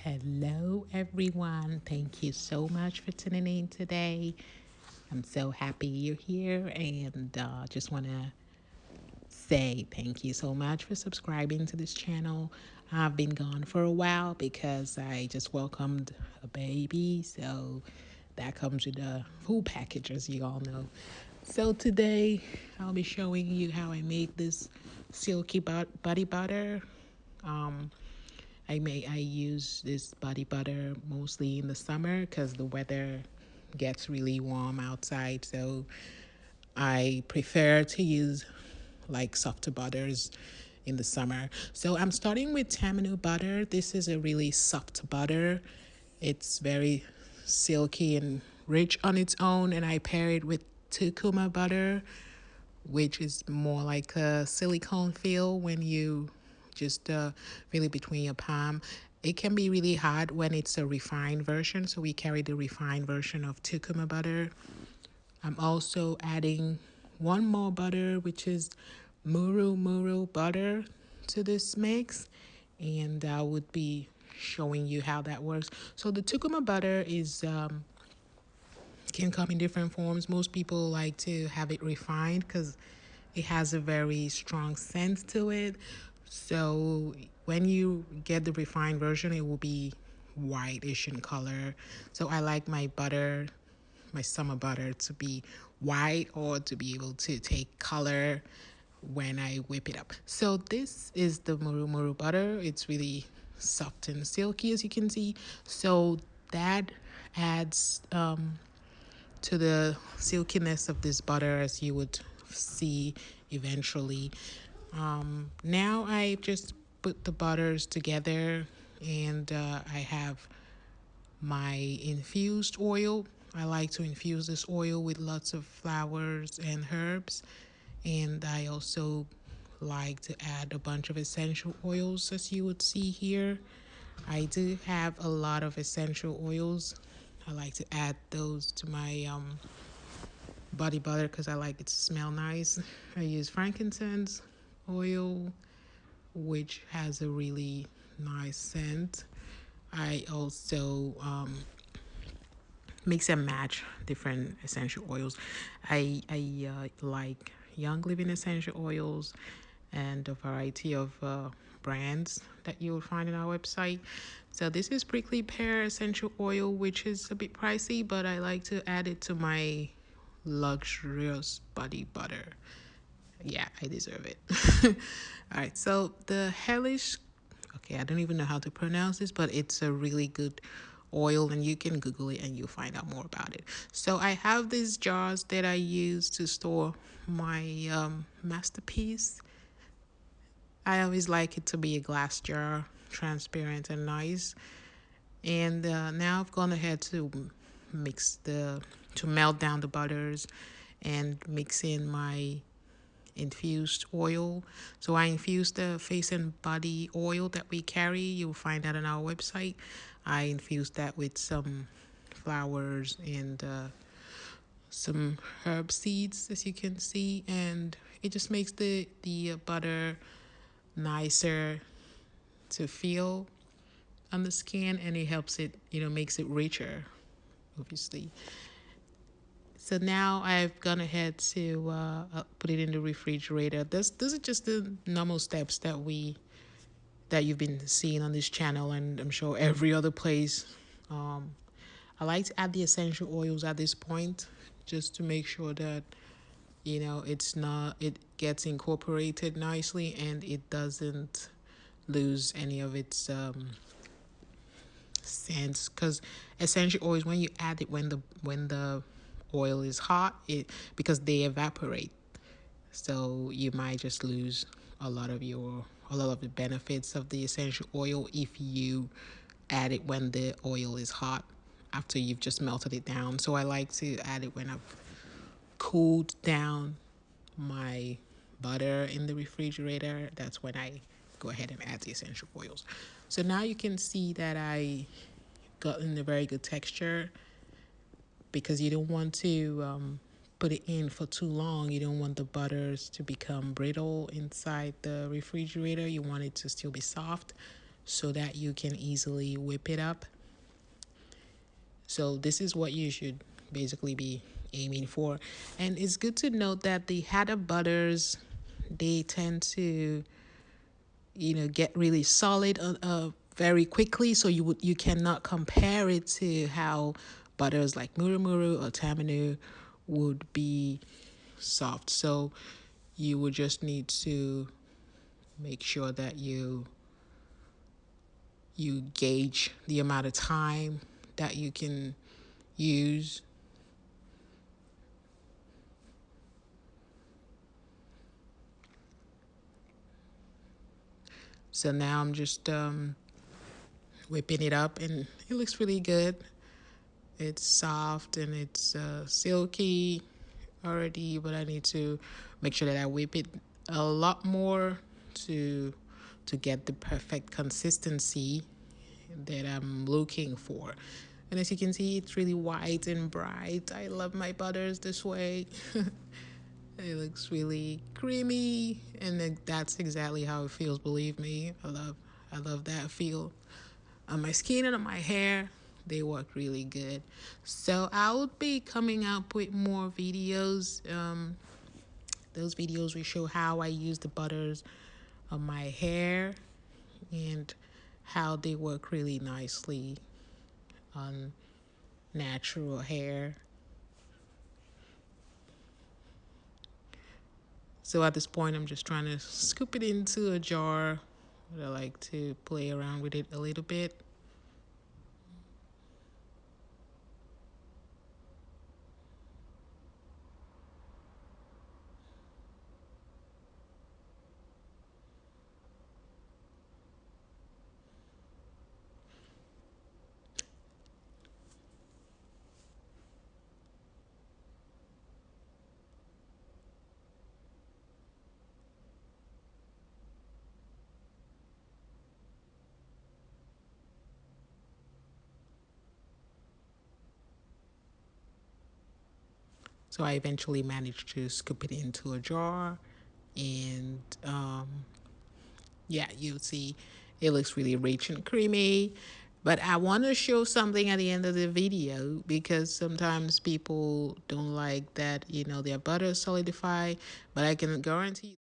Hello, everyone. Thank you so much for tuning in today. I'm so happy you're here and just want to say thank you so much for subscribing to this channel. I've been gone for a while because I just welcomed a baby, so that comes with a full package, as you all know. So today I'll be showing you how I made this silky body butter. Um, I use this body butter mostly in the summer because the weather gets really warm outside. So I prefer to use like softer butters in the summer. So I'm starting with Tamanu butter. This is a really soft butter. It's very silky and rich on its own, and I pair it with Tucuma butter, which is more like a silicone feel when you just feel it between your palm. It can be really hard when it's a refined version, so we carry the refined version of Tucuma butter. I'm also adding one more butter, which is Murumuru butter, to this mix, and I would be showing you how that works. So the Tucuma butter is can come in different forms. Most people like to have it refined because it has a very strong scent to it. So when you get the refined version, it will be whitish in color. So I like my butter, my summer butter, to be white or to be able to take color when I whip it up. So this is the Murumuru butter. It's really soft and silky, as you can see. So that adds to the silkiness of this butter, as you would see eventually. Now I just put the butters together, and I have my infused oil. I like to infuse this oil with lots of flowers and herbs, and I also like to add a bunch of essential oils, as you would see here. I do have a lot of essential oils. I like to add those to my body butter because I like it to smell nice. I use frankincense oil, which has a really nice scent. I also mix and match different essential oils. I like Young Living essential oils and a variety of brands that you will find in our website. So this is prickly pear essential oil, which is a bit pricey, but I like to add it to my luxurious body butter. Yeah, I deserve it. All right, so the hellish, okay, I don't even know how to pronounce this, but it's a really good oil, and you can Google it and you'll find out more about it. So I have these jars that I use to store my masterpiece. I always like it to be a glass jar, transparent and nice. And now I've gone ahead to melt down the butters and mix in my infused oil. So I infuse the face and body oil that we carry. You'll find that on our website. I infused that with some flowers and some herb seeds, as you can see, and it just makes the butter nicer to feel on the skin, and it helps it, makes it richer, obviously. So now I've gone ahead to put it in the refrigerator. Those are just the normal steps that you've been seeing on this channel, and I'm sure every other place. I like to add the essential oils at this point, just to make sure that it gets incorporated nicely and it doesn't lose any of its scents. Because essential oils, when you add it when the oil is hot, because they evaporate, so you might just lose a lot of the benefits of the essential oil if you add it when the oil is hot after you've just melted it down. So I like to add it when I've cooled down my butter in the refrigerator. That's when I go ahead and add the essential oils. So now you can see that I got in a very good texture, because you don't want to put it in for too long. You don't want the butters to become brittle inside the refrigerator. You want it to still be soft. so that you can easily whip it up. So this is what you should basically be aiming for. And it's good to note that the Hatter butters, they tend to, get really solid very quickly. So you cannot compare it to how butters like Murumuru or Tamanu would be soft. So you would just need to make sure that you gauge the amount of time that you can use. So now I'm just whipping it up, and it looks really good. It's soft and it's silky already, but I need to make sure that I whip it a lot more to get the perfect consistency that I'm looking for. And as you can see, it's really white and bright. I love my butters this way. It looks really creamy, and that's exactly how it feels. Believe me, I love that feel on my skin and on my hair. They work really good. So I'll be coming up with more videos. Those videos will show how I use the butters on my hair and how they work really nicely on natural hair. So at this point, I'm just trying to scoop it into a jar. I like to play around with it a little bit. So I eventually managed to scoop it into a jar, and yeah, you'll see it looks really rich and creamy. But I want to show something at the end of the video, because sometimes people don't like that, their butter solidify, but I can guarantee